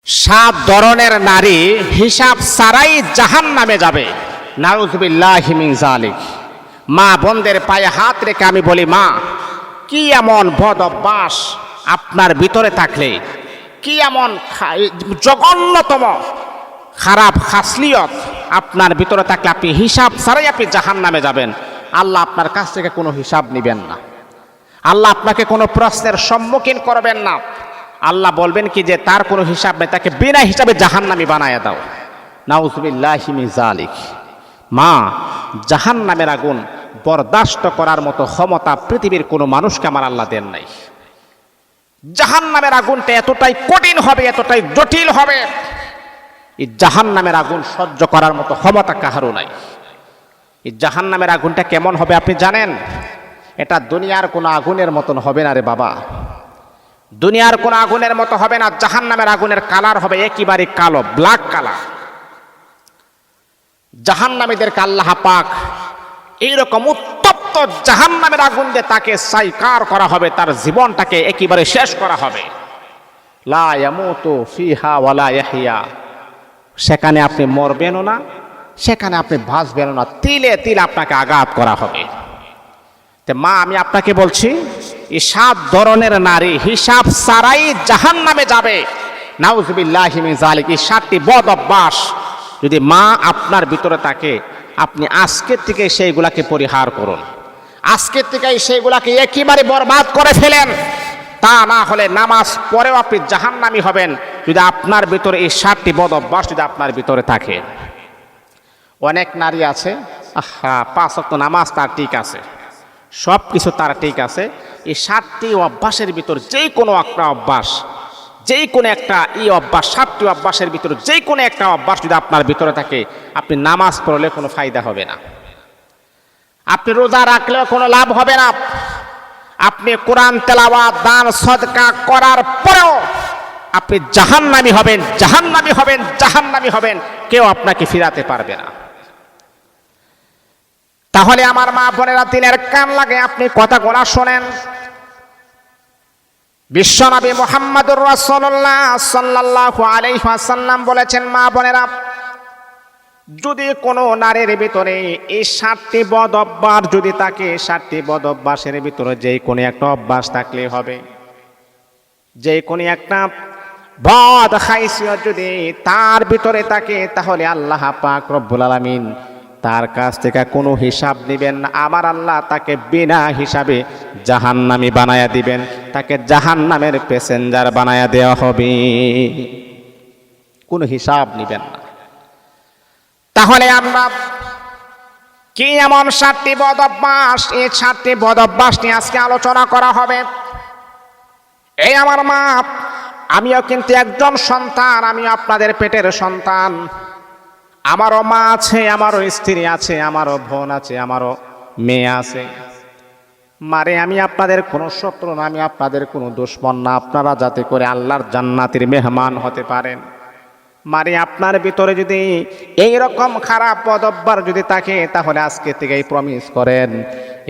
সাত ধরনের নারী হিসাব ছাড়াই জাহান্নামে যাবে। নাউযুবিল্লাহি মিন যালিক। মা বোনদের পায়ে হাত রেখে আমি বলি, মা, কি এমন বদ অভ্যাস আপনার ভিতরে থাকলে, কি এমন জঘন্যতম খারাপ খাসলিয়ত আপনার ভিতরে থাকলে আপনি হিসাব ছাড়াই আপনি জাহান্নামে যাবেন। আল্লাহ আপনার কাছ থেকে কোনো হিসাব নেবেন না, আল্লাহ আপনাকে কোনো প্রশ্নের সম্মুখীন করবেন না। আল্লাহ বলবেন কি যে তার কোনো হিসাব নেই, তাকে বিনা হিসাবে জাহান্নামী বানায়া দাও। নাউযুবিল্লাহি মিন যালিক। মা, জাহান্নামের আগুন বরদাস্ত করার মতো ক্ষমতা পৃথিবীর কোনো মানুষকে আমার আল্লাহ দেন নাই। জাহান্নামের আগুনটা এতটাই কঠিন হবে, এতটাই জটিল হবে, এই জাহান্নামের আগুন সহ্য করার মতো ক্ষমতা কাহারও নাই। এই জাহান্নামের আগুনটা কেমন হবে আপনি জানেন? এটা দুনিয়ার কোনো আগুনের মতন হবে না রে বাবা, দুনিয়ার কোন আগুনের মতো হবে না। জাহান্নামের আগুনের কালার হবে একেবারে কালো, ব্ল্যাক কালার। জাহান্নামীদেরকে আল্লাহ পাক এইরকম উত্তপ্ত জাহান্নামের আগুন দিয়ে তাকে সাইকার করা হবে, তার জীবনটাকে একেবারে শেষ করা হবে। লা ইয়ামুতু ফিহা ওয়ালা ইয়াহইয়া। সেখানে আপনি মরবেনও না, সেখানে আপনি বাঁচবেনও না, তিলে তিলে আপনাকে আঘাত করা হবে। তো মা, আমি আপনাকে বলছি, এই সাত ধরনের নারী হিসাব ছাড়াই জাহান্নামে যাবে। নাউযুবিল্লাহি মিন যালিক। এই সাতটি বদ অভ্যাস যদি মা আপনার ভিতরে থাকে, আপনি আজকের থেকে সেইগুলাকে পরিহার করুন, আজকের থেকে সেইগুলাকে একেবারে বরবাদ করে ফেলেন। তা না হলে নামাজ পড়েও আপনি জাহান্নামী হবেন, যদি আপনার ভিতরে এই সাতটি বদ অভ্যাস যদি আপনার ভিতরে থাকে। অনেক নারী আছে, আহা, 5 ওয়াক্ত নামাজ তার ঠিক আছে, সব কিছু তার ঠিক আছে, এই সাতটি অভ্যাসের ভিতর যেই কোনো একটা অভ্যাস, যেই কোনো একটা অভ্যাস, সাতটি অভ্যাসের ভিতর যেই কোনো একটা অভ্যাস যদি আপনার ভিতরে থাকে, আপনি নামাজ পড়লে কোনো ফায়দা হবে না, আপনি রোজা রাখলেও কোনো লাভ হবে না, আপনি কোরআন তেলাওয়াত, দান, সদকা করার পরেও আপনি জাহান্নামী হবেন, জাহান্নামী হবেন, জাহান্নামী হবেন, কেউ আপনাকে ফিরাতে পারবে না। তাহলে আমার মা বোনেরা, দিনের কান লাগে আপনি কথাগুলো শোনেন। বিশ্বনবী মুহাম্মদুর রাসূলুল্লাহ সাল্লাল্লাহু আলাইহি ওয়াসাল্লাম বলেছেন, মা বোনেরা, যদি কোনো নারীর ভিতরে এই 7টি বদ অভ্যাস যদি থাকে, 7টি বদ অভ্যাসের ভিতরে যেই কোনো একটা অভ্যাস থাকলে হবে, যেই কোনো একটা বদ খাইসিয়ত যদি তার ভিতরে থাকে, তাহলে আল্লাহ পাক রব্বুল আলামিন তার কাছ থেকে কোনো হিসাব নেবেন না। আমার আল্লাহ তাকে বিনা হিসাবে জাহান্নামী বানায়া দিবেন, তাকে জাহান্নামের প্যাসেঞ্জার বানায়া দেওয়া হবে, কোনো হিসাব নেবেন না। তাহলে আমরা কি এমন 7টি বদ অভ্যাস, এই 7টি বদ অভ্যাস নিয়ে আজকে আলোচনা করা হবে। এই আমার মা, আমিও কিন্তু একজন সন্তান, আমি আপনাদের পেটের সন্তান, আমারও মা আছে, আমারও স্ত্রী আছে, আমারও বোন আছে, আমারও মেয়ে আছে। মারে, আমি আপনাদের কোনো শত্রু না, আমি আপনাদের কোনো দুশমন না, আপনারা যাতে করে আল্লাহর জান্নাতের মেহমান হতে পারেন। মারে, আপনার ভিতরে যদি এইরকম খারাপ পদব্বার যদি থাকে, তাহলে আজকে থেকেই প্রমিস করেন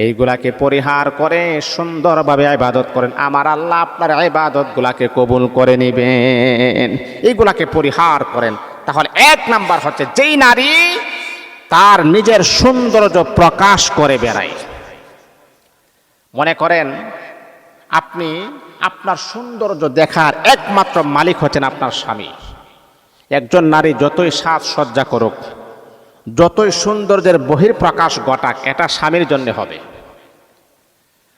এইগুলাকে পরিহার করে সুন্দরভাবে ইবাদত করেন, আমার আল্লাহ আপনার ইবাদতগুলাকে কবুল করে নেবেন। এইগুলাকে পরিহার করেন। তাহলে 1 নাম্বার হচ্ছে, যেই নারী তার নিজের সৌন্দর্য প্রকাশ করে বেড়ায়। মনে করেন আপনি আপনার সৌন্দর্য দেখার একমাত্র মালিক হচ্ছেন আপনার স্বামী। একজন নারী যতই সাজসজ্জা করুক, যতই সৌন্দর্যের বহিঃপ্রকাশ ঘটাক, এটা স্বামীর জন্য হবে।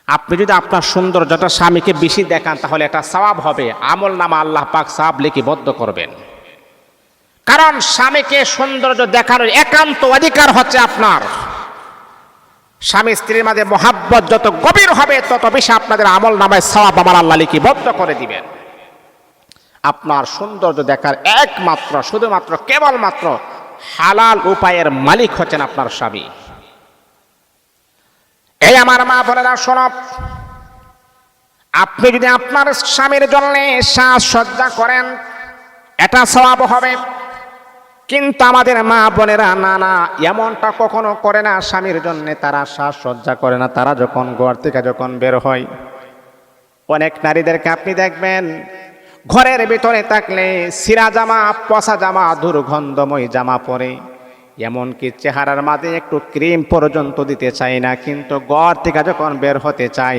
আপনি যদি আপনার সৌন্দর্যটা স্বামীকে বেশি দেখান, তাহলে এটা সওয়াব হবে, আমল নামা আল্লাহ পাক সওয়াব লিপিবদ্ধ করবেন। কারণ স্বামীকে সৌন্দর্য দেখানোর একান্ত অধিকার হচ্ছে আপনার। স্বামী স্ত্রীর মাঝে মহাব্বত যত গভীর হবে, তত বেশি আপনাদের আমল নামায় সওয়াব আমার আল্লাহ লিপিবদ্ধ করে দিবেন। আপনার সৌন্দর্য দেখার একমাত্র, শুধুমাত্র, কেবলমাত্র হালাল উপায়ের মালিক হচ্ছেন আপনার স্বামী। এই আমার মা বোনেরা, শোনো, আপনি যদি আপনার স্বামীর জন্য সাজসজ্জা করেন, এটা সওয়াব হবে। কিন্তু আমাদের মা বোনেরা না, এমনটা কখনো করে না। স্বামীর জন্য তারা সাজসজ্জা করে না। তারা যখন ঘর থেকে যখন বের হয়, অনেক নারীদেরকে আপনি দেখবেন ঘরের ভিতরে থাকলে ছিঁড়া জামা, পচা জামা, দুর্গন্ধময় জামা পরে, এমনকি চেহারার মাঝে একটু ক্রিম পর্যন্ত দিতে চাই না, কিন্তু ঘর থেকে যখন বের হতে চাই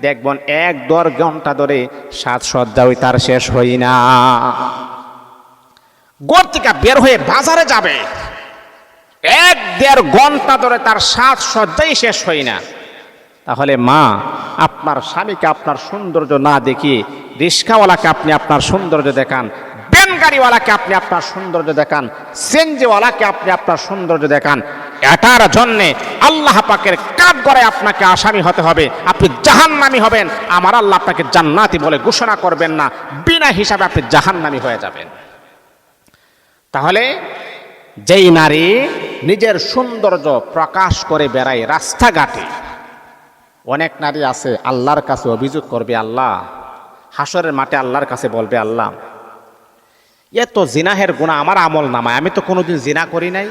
দেখবেন 1-1.5 ঘন্টা ধরে সাজসজ্জাও তার শেষ হই না। ঘর থেকে বের হয়ে বাজারে যাবে, 1-1.5 ঘন্টা ধরে তার সাজসজ্জাই শেষ হই না। তাহলে মা, আপনার স্বামীকে আপনার সৌন্দর্য না দেখিয়ে রিক্সাওয়ালাকে আপনি আপনার সৌন্দর্য দেখান, ভ্যান গাড়িওয়ালাকে আপনি আপনার সৌন্দর্য দেখান, সিএনজিওয়ালাকে আপনি আপনার সৌন্দর্য দেখান। এটার জন্যে আল্লাহ পাকের কাঠগড়ায় আপনাকে আসামি হতে হবে, আপনি জাহান্নামী হবেন। আমার আল্লাহ আপনাকে জান্নাতি বলে ঘোষণা করবেন না, বিনা হিসাবে আপনি জাহান্নামী হয়ে যাবেন। তাহলে যেই নারী নিজের সৌন্দর্য প্রকাশ করে বেড়ায় রাস্তাঘাটে, অনেক নারী আছে আল্লাহর কাছে অভিযোগ করবে, আল্লাহ হাসরের মাঠে আল্লাহর কাছে বলবে, আল্লাহ এত জিনাহের গুনাহ আমার আমল নামায়, আমি তো কোনোদিন জিনা করি নাই।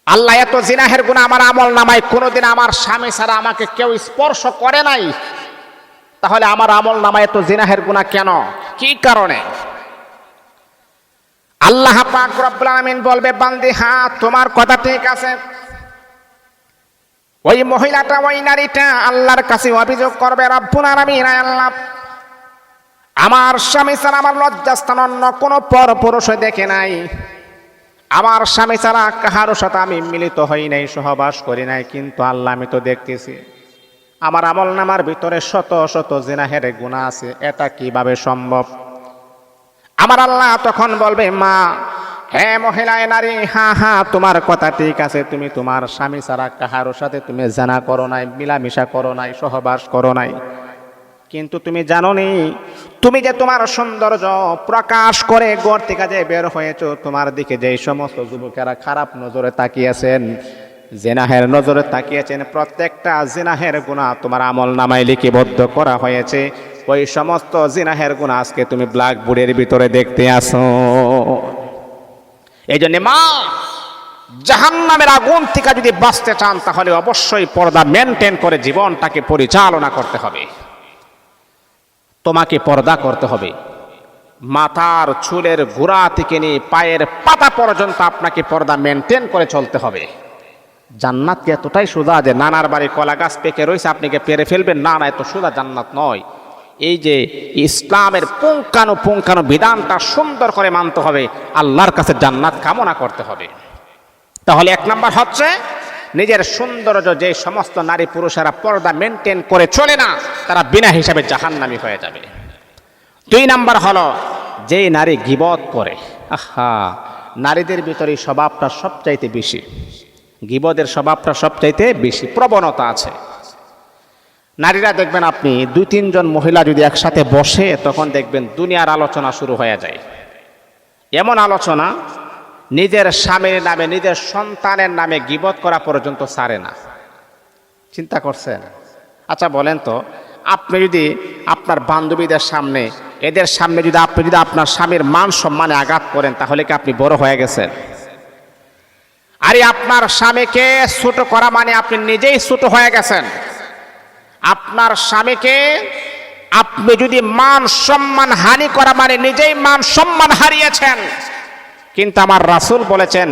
আল্লাহ এত জিনাহের গুনাহ আমার আমল নামায়, কোনোদিন আমার স্বামী ছাড়া আমাকে কেউ স্পর্শ করে নাই, তাহলে আমার আমল নামায় এত জিনাহের গুনাহ কেন, কি কারণে? আল্লাহ পাক রব্বুল আলামিন বলবে, বান্দি হ্যাঁ তোমার কথা ঠিক আছে। ওই মহিলাটা, ওই নারীটা আল্লাহর কাছে অভিযোগ করবে, রব্বুল আলামিন আল্লাহ আমার স্বামী ছাড়া আমার লজ্জাস্থান অন্য কোনো পরপুরুষ দেখে নাই, আমার স্বামী ছাড়া কাহারও সাথে আমি মিলিত হই নাই, সহবাস করি নাই, কিন্তু আল্লাহ আমি তো দেখতেছি আমার আমল নামার ভিতরে শত শত জিনাহের গুনাহ আছে, এটা কিভাবে সম্ভব? আমার আল্লাহ তখন বলবে, মা হ্যাঁ মহিলা নারী, হ্যাঁ হ্যাঁ তোমার কথা ঠিক আছে, তুমি তোমার স্বামী ছাড়া কাহারও সাথে তুমি জানা করো নাই, মিলামিশা করো নাই, সহবাস করো নাই, কিন্তু তুমি জানো নি তুমি যে তোমার সৌন্দর্য প্রকাশ করে ঘর থেকে যে বের হয়েছো, তোমার দিকে যে সমস্ত যুবকেরা খারাপ নজরে তাকিয়েছেন, জিনাহের নজরে তাকিয়েছেন, প্রত্যেকটা জিনাহের গুনাহ তোমার আমল নামায় লিপিবদ্ধ করা হয়েছে। ওই সমস্ত জিনাহের গুনাহ আজকে তুমি ব্ল্যাকবোর্ডের ভিতরে দেখতে আসো। এই জন্য মা, জাহান্নামের আগুন থেকে যদি বাঁচতে চান তাহলে অবশ্যই পর্দা মেনটেন করে জীবনটাকে পরিচালনা করতে হবে। তোমাকে পর্দা করতে হবে, মাথার চুলের গোড়া থেকে নিয়ে পায়ের পাতা পর্যন্ত আপনাকে পর্দা মেনটেন করে চলতে হবে। জান্নাত কি এতটাই সোজা যে নানার বাড়ি কলা গাছ পেকে রয়েছে আপনি কি পেরে ফেলবেন? না না, এত সোজা জান্নাত নয়। এই যে ইসলামের পুঙ্খানু বিধানটা সুন্দর করে মানতে হবে, আল্লাহর কাছে জান্নাত কামনা করতে হবে। তাহলে 1 নাম্বার হচ্ছে নিজের সৌন্দর্য, যে সমস্ত নারী পুরুষেরা পর্দা মেনটেন করে চলে না তারা বিনা হিসাবে জাহান্নামী হয়ে যাবে। 2 নাম্বার হলো যে নারী গীবত করে। আহা, নারীদের ভিতরে স্বভাবটা সবচাইতে বেশি, গীবতের স্বভাবটা সবচাইতে বেশি, প্রবণতা আছে। নারীরা দেখবেন আপনি 2-3 জন মহিলা যদি একসাথে বসে তখন দেখবেন দুনিয়ার আলোচনা শুরু হয়ে যায়। এমন আলোচনা নিজের স্বামীর নামে, নিজের সন্তানের নামে গীবত করা পর্যন্ত ছাড়ে না। চিন্তা করছেন? আচ্ছা বলেন তো, আপনি যদি আপনার বান্ধবীদের সামনে, এদের সামনে যদি আপনি আপনার স্বামীর মান সম্মানে আঘাত করেন তাহলে কি আপনি বড় হয়ে গেছেন? আরে আপনার স্বামীকে ছোট করা মানে আপনি নিজেই ছোট হয়ে গেছেন। আপনার স্বামীকে আপনি যদি মান সম্মান হানি করা মানে নিজেই মান সম্মান হারিয়েছেন। কিন্তু আমার রাসূল বলেছেন,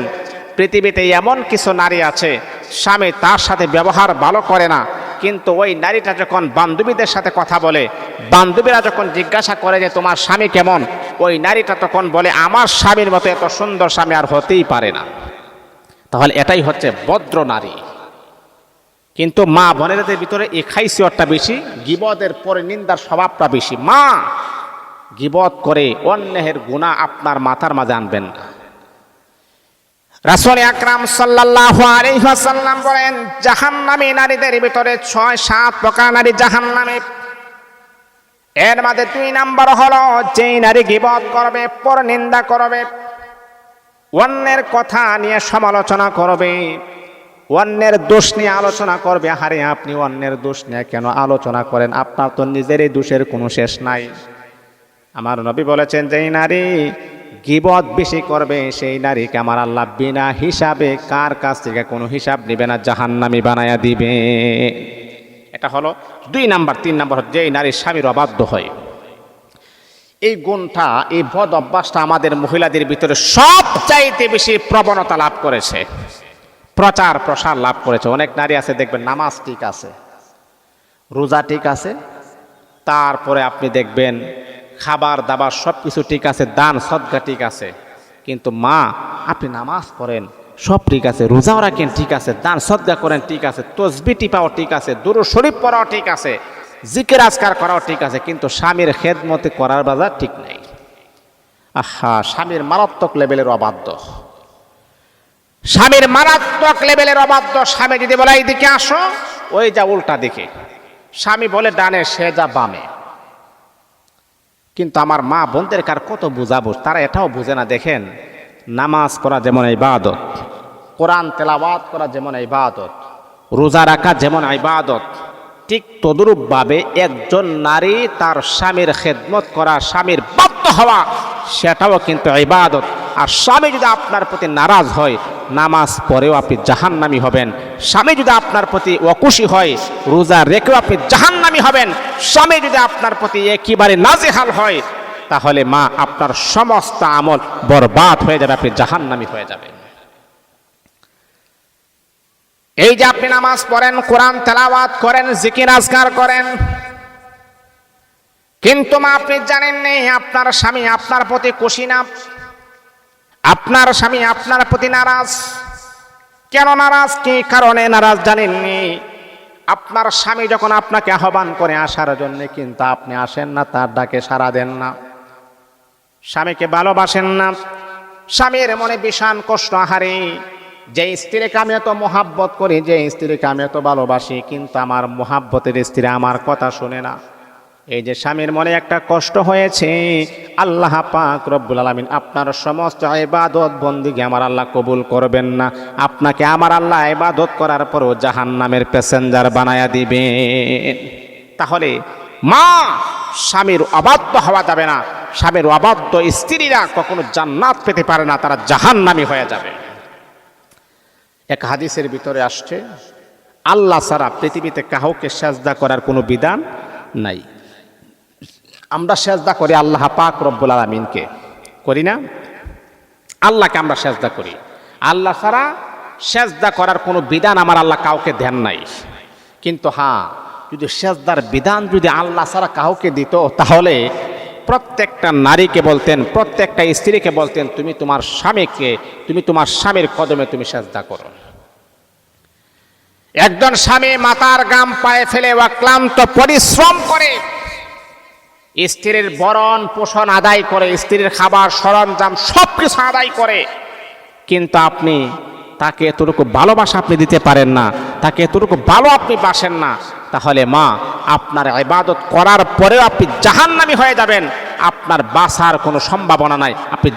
পৃথিবীতে এমন কিছু নারী আছে স্বামী তার সাথে ব্যবহার ভালো করে না, কিন্তু ওই নারীটা যখন বান্ধবীদের সাথে কথা বলে, বান্ধবীরা যখন জিজ্ঞাসা করে যে তোমার স্বামী কেমন, ওই নারীটা তখন বলে আমার স্বামীর মতো এত সুন্দর স্বামী আর হতেই পারে না। তাহলে এটাই হচ্ছে ভদ্র নারী। কিন্তু মা বোনেদের ভিতরে এই খাইসিয়তটা বেশি, গীবতের পরে নিন্দার স্বভাবটা বেশি। মা, গীবত করে অন্যের গুনাহ আপনার মাথার মাঝে আনবেন না। রাসূল আকরাম সাল্লাল্লাহু আলাইহি ওয়াসাল্লাম বলেন, জাহান্নামী নারীদের ভিতরে 6-7 প্রকার নারী জাহান্নামে। এর মধ্যে 2 নাম্বার হলো যেই নারী গীবত করবে, পরনিন্দা করবে, অন্যের কথা নিয়ে সমালোচনা করবে, অন্যের দোষ নিয়ে আলোচনা করবে। আরে আপনি অন্যের দোষ নিয়ে কেন আলোচনা করেন? আপনার তো নিজেরই দোষের কোনো শেষ নাই। আমার নবী বলেছেন, যেই নারী গীবত বেশি করবে সেই নারীকে আমার আল্লাহ বিনা হিসাবে, কার কাছ থেকে কোনো হিসাব নেবে না, জাহান্নামী বানায়া দিবে। এটা হলো 2 নাম্বার। 3 নাম্বার হচ্ছে যেই নারী স্বামীর অবাধ্য হয়। এই গুণটা, এই বদ অভ্যাসটা আমাদের মহিলাদের ভিতরে সবচাইতে বেশি প্রবণতা লাভ করেছে, প্রচার প্রসার লাভ করেছে। অনেক নারী আছে দেখবেন নামাজ ঠিক আছে, রোজা ঠিক আছে, তারপরে আপনি দেখবেন খাবার দাবার সব কিছু ঠিক আছে, দান সদকা ঠিক আছে, কিন্তু মা আপনি নামাজ পড়েন সব ঠিক আছে, রোজাও রাখেন ঠিক আছে, দান সদকা করেন ঠিক আছে, তসবিহ টিপাও ঠিক আছে, দুরূদ শরীফ পড়াও ঠিক আছে, জিকির আজকার করাও ঠিক আছে, কিন্তু স্বামীর খেদমতে করার বাজার ঠিক নেই। আহা, স্বামীর মারাত্মক লেভেলের অবাধ্য, স্বামীর মারাত্মক লেভেলের অবাধ্য। স্বামী যদি বলে এইদিকে আসো, ওই যা উল্টা দিকে, স্বামী বলে ডানে, সে যা বামে। কিন্তু আমার মা বোনদের কার কত বুঝাবো, তারা এটাও বুঝে না। দেখেন, নামাজ পড়া যেমন ইবাদত, কোরআন তেলাওয়াত করা যেমন ইবাদত, রোজা রাখা যেমন ইবাদত, ঠিক তদরূপভাবে একজন নারী তার স্বামীর খেদমত করা, স্বামীর বাধ্য হওয়া, সেটাও কিন্তু ইবাদত। আর স্বামী যদি আপনার প্রতি নারাজ হয়, নামাজ পড়েও আপনি জাহান্নামী হবেন। স্বামী যদি আপনার প্রতি অখুশি হয়, রোজা রেখেও আপনি জাহান্নামী হবেন। স্বামী যদি আপনার প্রতি একেবারে নাজেহাল হয়, তাহলে মা আপনার সমস্ত আমল বরবাদ হয়ে যাবে, আপনি জাহান্নামী হয়ে যাবেন। এই যে আপনি নামাজ পড়েন, কোরআন তেলাওয়াত করেন, জিকির আজকার করেন, কিন্তু মা আপনি জানেন নেই আপনার স্বামী আপনার প্রতি খুশি না, আপনার স্বামী আপনার প্রতি নারাজ। কেন নারাজ, কি কারণে নারাজ জানেননি? আপনার স্বামী যখন আপনাকে আহ্বান করে আসার জন্য, কিন্তু আপনি আসেন না, তার ডাকে সাড়া দেন না, স্বামীকে ভালোবাসেন না। স্বামীর মনে ভীষণ কষ্ট, আহারে যে স্ত্রীকে আমি এত মোহাব্বত করি, যে স্ত্রীকে আমি এত ভালোবাসি, কিন্তু আমার মোহাব্বতের স্ত্রী আমার কথা শুনে না। এই যে স্বামীর মনে একটা কষ্ট হয়েছে, আল্লাহ পাক রব্বুল আলামিন আপনার সমস্ত ইবাদত বন্দেগী আমার আল্লাহ কবুল করবেন না। আপনাকে আমার আল্লাহ ইবাদত করার পরও জাহান্নামের প্যাসেঞ্জার বানায়া দিবেন। তাহলে মা, স্বামীর অবাধ্য হওয়া যাবে না। স্বামীর অবাধ্য স্ত্রীরা কখনো জান্নাত পেতে পারে না, তারা জাহান্নামী হয়ে যাবে। এক হাদিসের ভিতরে আসছে, আল্লাহ ছাড়া পৃথিবীতে কাউকে সেজদা করার কোনো বিধান নাই। আমরা সেজদা করি আল্লাহ পাক রব্বুল আলামিনকে, করি না? আল্লাহকে আমরা সেজদা করি। আল্লাহ ছাড়া সেজদা করার কোনো বিধান আমার আল্লাহ কাউকে দেন নাই। কিন্তু হ্যাঁ, যদি সেজদার বিধান যদি আল্লাহ ছাড়া কাউকে দিত, তাহলে প্রত্যেকটা নারীকে বলতেন, প্রত্যেকটা স্ত্রীকে বলতেন, তুমি তোমার স্বামীকে, তুমি তোমার স্বামীর কদমে তুমি সেজদা করো। একজন স্বামী মাথার গাম পায়ে ফেলে অক্লান্ত পরিশ্রম করে, স্ত্রীর ভরণ পোষণ আদায় করে, স্ত্রীর খাবার সরঞ্জাম সবকিছু আদায় করে, কিন্তু আপনি তাকে এতটুকু ভালোবাসা আপনি দিতে পারেন না, তাকে এতটুকু ভালো আপনি বাসেন না, তাহলে মা আপনার ইবাদত করার পরেও আপনি জাহান্নামী হয়ে যাবেন। আপনার বাঁচার কোনো সম্ভাবনা নাই, আপনি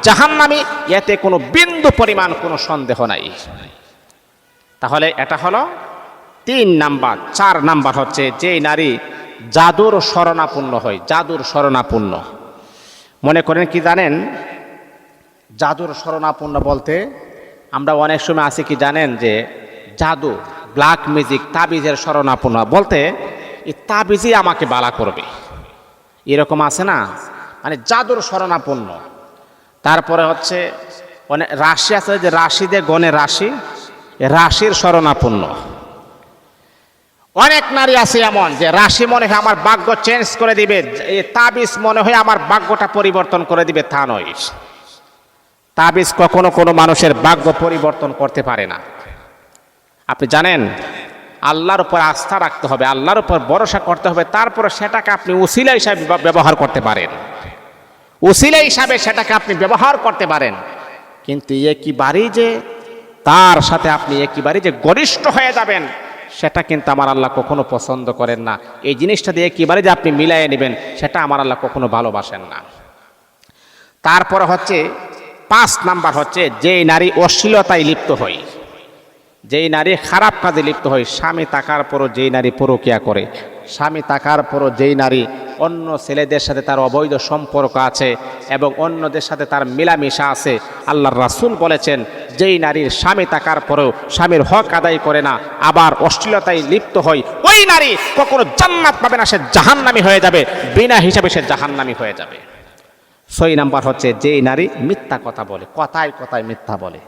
জাহান্নামী, এতে কোনো বিন্দু পরিমাণ কোনো সন্দেহ নাই। তাহলে এটা হলো 3 নাম্বার। 4 নাম্বার হচ্ছে যে নারী জাদুর শরণাপন্ন হয়, জাদুর শরণাপন্ন। মনে করেন কি জানেন, জাদুর শরণাপন্ন বলতে আমরা অনেক সময় আছি কি জানেন, যে জাদু, ব্ল্যাক ম্যাজিক, তাবিজের শরণাপন্ন বলতে এই তাবিজই আমাকে বালা করবে, এরকম আছে না, মানে জাদুর শরণাপন্ন। তারপরে হচ্ছে অনেক রাশি আছে, যে রাশিদের গণে রাশির শরণাপন্ন। অনেক নারী আছে এমন যে রাশি মনে হয় আমার ভাগ্য চেঞ্জ করে দিবে, এই তাবিজ মনে হয় আমার ভাগ্যটা পরিবর্তন করে দিবে। তা নয়, তাবিজ কখনো কোনো মানুষের ভাগ্য পরিবর্তন করতে পারে না। আপনি জানেন, আল্লাহর উপর আস্থা রাখতে হবে, আল্লাহর উপর ভরসা করতে হবে, তারপরে সেটাকে আপনি উসিলা হিসাবে ব্যবহার করতে পারেন, উসিলা হিসাবে সেটাকে আপনি ব্যবহার করতে পারেন। কিন্তু একেবারেই যে তার সাথে আপনি একেবারেই যে ঘনিষ্ঠ হয়ে যাবেন, সেটা কিন্তু আমার আল্লাহ কখনো পছন্দ করেন না। এই জিনিসটা দিয়ে একেবারে যে আপনি মিলাইয়ে নেবেন, সেটা আমার আল্লাহ কখনো ভালোবাসেন না। তারপরে হচ্ছে 5 নাম্বার হচ্ছে যেই নারী অশ্লীলতায় লিপ্ত হয়, যেই নারী খারাপ কাজে লিপ্ত হয়, স্বামী থাকার পরও যেই নারী পরকীয়া করে, স্বামী থাকার পরও যেই নারী অন্য ছেলেদের সাথে তার অবৈধ সম্পর্ক আছে এবং অন্যদের সাথে তার মিলামিশা আছে, আল্লাহর রাসূল বলেছেন যেই নারীর স্বামী থাকার পরেও স্বামীর হক আদায় করে না, আবার অশ্লীলতায় লিপ্ত হয়, ওই নারী কখনো জান্নাত পাবে না, সে জাহান্নামী হয়ে যাবে, বিনা হিসাবে সে জাহান্নামী হয়ে যাবে। 6 নাম্বার হচ্ছে যেই নারী মিথ্যা কথা বলে, কথায় কথায় মিথ্যা বলে,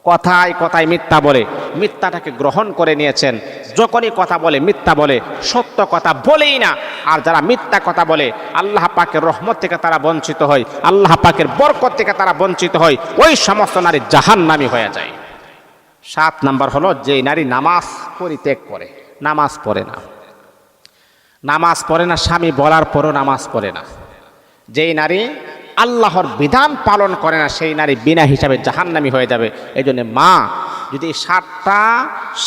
কথায় কথায় মিথ্যা বলে, মিথ্যাটাকে গ্রহণ করে নিয়েছেন, যখনই কথা বলে মিথ্যা বলে, সত্য কথা বলেই না। আর যারা মিথ্যা কথা বলে আল্লাহ পাকের রহমত থেকে তারা বঞ্চিত হয়, আল্লাহ পাকের বরকত থেকে তারা বঞ্চিত হয়, ওই সমস্ত নারী জাহান্নামী হয়ে যায়। 7 নাম্বার হলো যেই নারী নামাজ পরিত্যাগ করে, নামাজ পড়ে না, নামাজ পড়ে না, স্বামী বলার পরও নামাজ পড়ে না, যেই নারী আল্লাহর বিধান পালন করে না, সেই নারী বিনা হিসাবে জাহান্নামী হয়ে যাবে। এই জন্য মা, যদি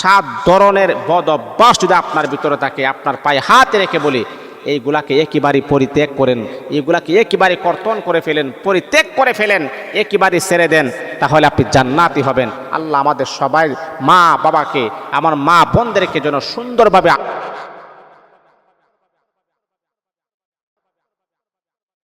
7 ধরনের বদ অভ্যাস যদি আপনার ভিতরে থাকে, আপনার পায়ে হাত রেখে বলি এইগুলাকে একেবারেই পরিত্যাগ করেন, এইগুলাকে একেবারে কর্তন করে ফেলেন, পরিত্যাগ করে ফেলেন, একেবারে ছেড়ে দেন, তাহলে আপনি জান্নাতি হবেন। আল্লাহ আমাদের সবাই মা বাবাকে, আমার মা বোনদেরকে যেন সুন্দরভাবে